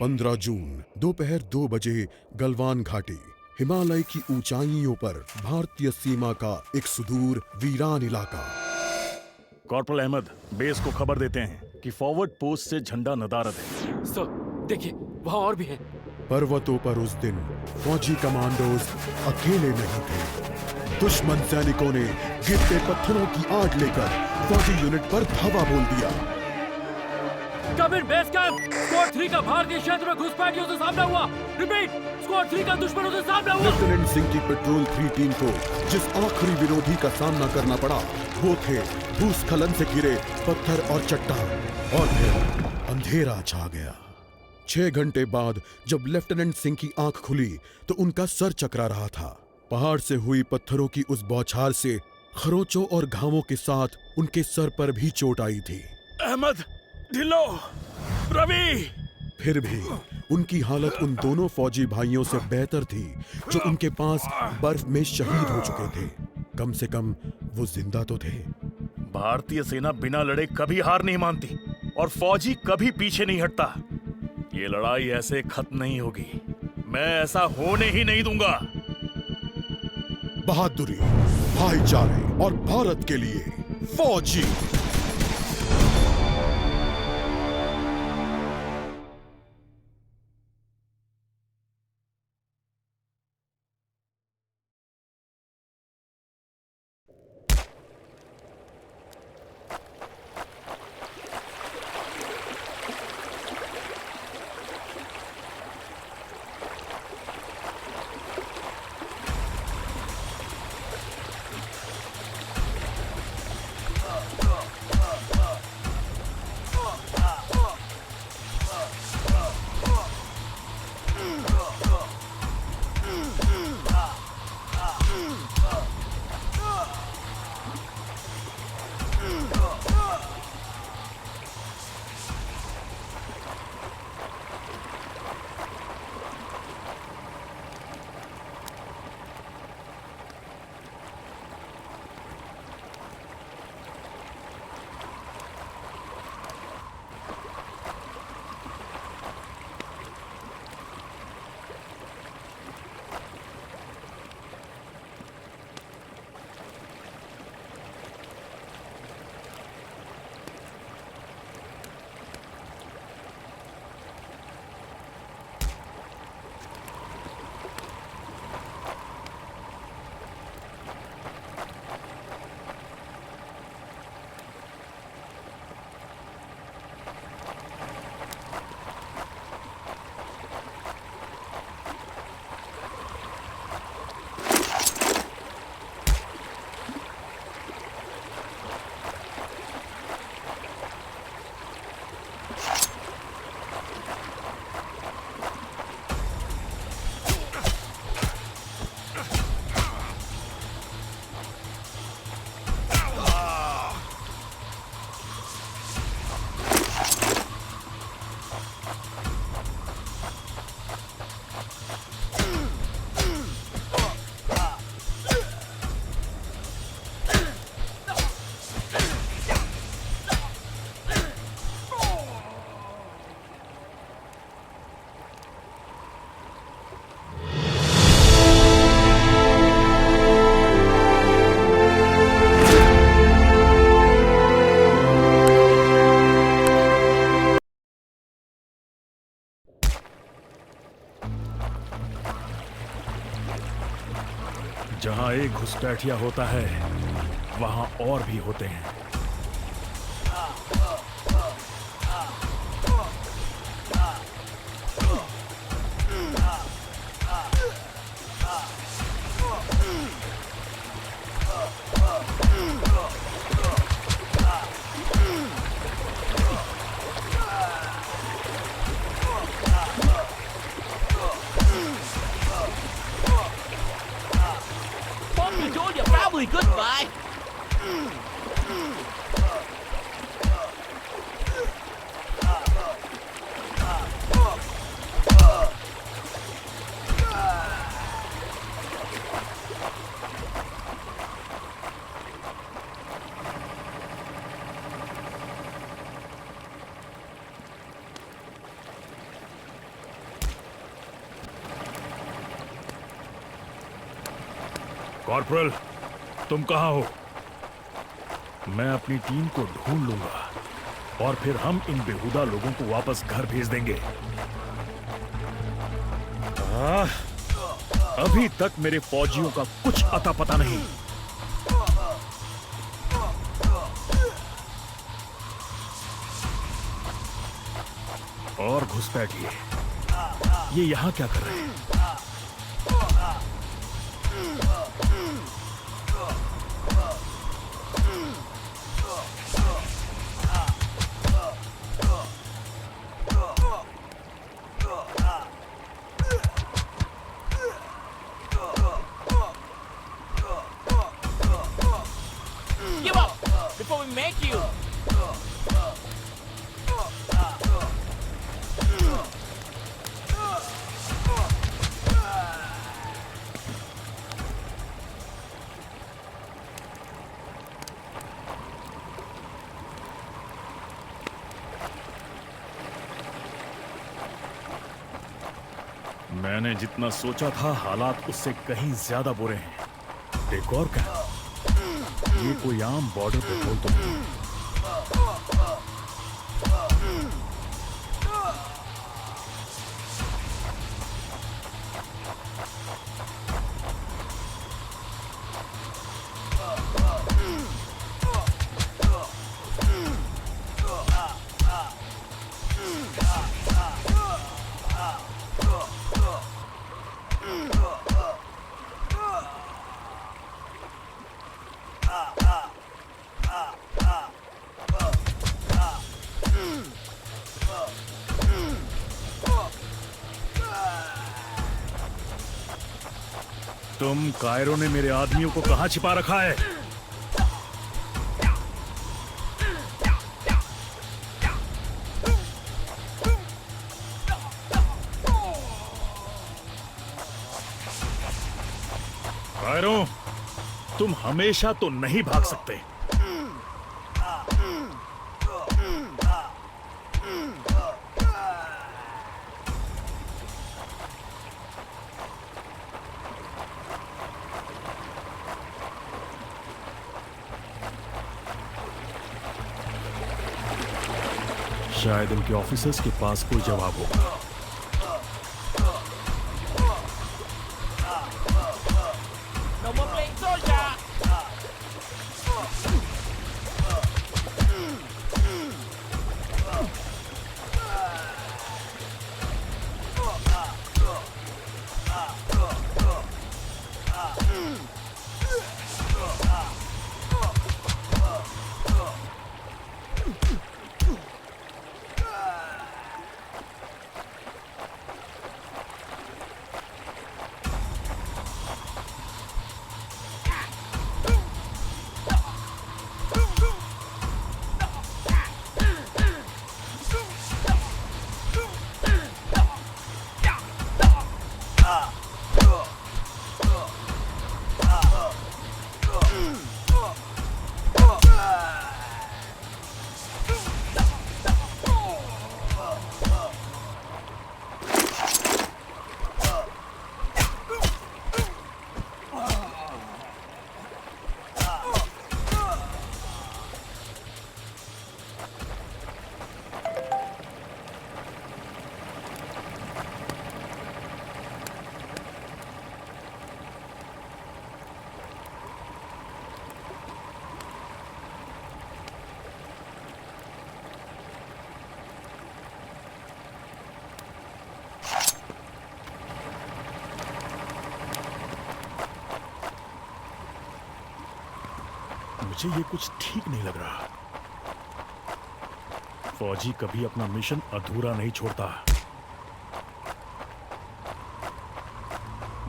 15 जून दोपहर 2 बजे गलवान घाटी, हिमालय की ऊंचाइयों पर भारतीय सीमा का एक सुदूर वीरान इलाका। कॉर्पोरल अहमद, बेस को खबर देते हैं कि फॉरवर्ड पोस्ट से झंडा नदारद है। सर, देखिए वहाँ और भी हैं। पर्वतों पर उस दिन फौजी कमांडोज अकेले नहीं थे। दुश्मन सैनिकों ने गिरते पत्थरों की आड़ लेकर फौजी यूनिट पर धावा बोल दिया। कम इन बेस कैंप, स्क्वाड 3 का भारतीय क्षेत्र में घुसपैठियों से सामना हुआ। रिपीट, स्क्वाड 3 का दुश्मनों से सामना हुआ। लेफ्टिनेंट सिंह की पेट्रोल 3 टीम को जिस आखिरी विरोधी का सामना करना पड़ा वो थे भूस्खलन से घिरे पत्थर और चट्टान। और फिर अंधेरा छा गया। 6 घंटे बाद जब लेफ्टिनेंट सिंह की आंख खुली तो उनका सर चकरा रहा था। पहाड़ से हुई पत्थरों की उस बौछार से खरोंचों और घावों के साथ उनके सर पर भी चोट आई थी। अहमद, ढिल्लो, रवि। फिर भी उनकी हालत उन दोनों फौजी भाइयों से बेहतर थी जो उनके पास बर्फ में शहीद हो चुके थे। कम से कम वो जिंदा तो थे। भारतीय सेना बिना लड़े कभी हार नहीं मानती और फौजी कभी पीछे नहीं हटता। ये लड़ाई ऐसे खत्म नहीं होगी। मैं ऐसा होने ही नहीं दूंगा। बहादुरी, भाईचारे और भारत के लिए फौजी। जहां एक घुसपैठिया होता है वहां और भी होते हैं। You told your family goodbye. Corporal, तुम कहाँ हो? मैं अपनी टीम को ढूंढ लूंगा और फिर हम इन बेहुदा लोगों को वापस घर भेज देंगे। अभी तक मेरे फौजियों का कुछ अता पता नहीं। और घुसपैठिए, ये यहां क्या कर रहे हैं? Give up before we make you. मैंने जितना सोचा था हालात उससे कहीं ज्यादा बुरे हैं। एक और क्या? ये कोई आम बॉर्डर पेट्रोल तो नहीं। तुम कायरो ने मेरे आदमियों को कहां छिपा रखा है? कायरो, तुम हमेशा तो नहीं भाग सकते। शायद उनके ऑफिसर्स के पास कोई जवाब होगा। No more playing soldier. मुझे ये कुछ ठीक नहीं लग रहा। फौजी कभी अपना मिशन अधूरा नहीं छोड़ता।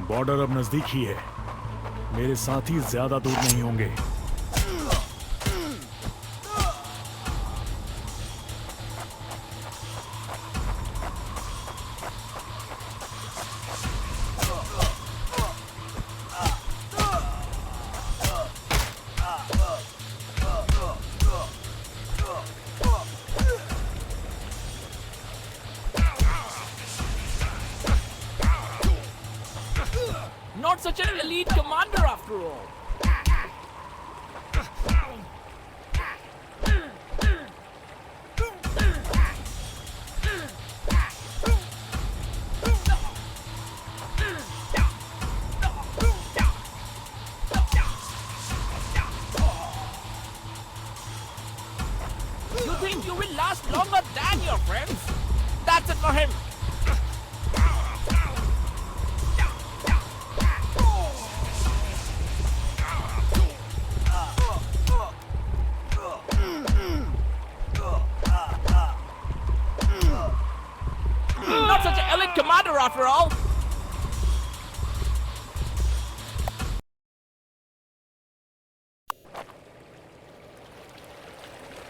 बॉर्डर अब नजदीक ही है। मेरे साथी ज्यादा दूर नहीं होंगे। Not such an elite commander after all. You think you will last longer than your friends? That's it for him. Not such an elite commander after all.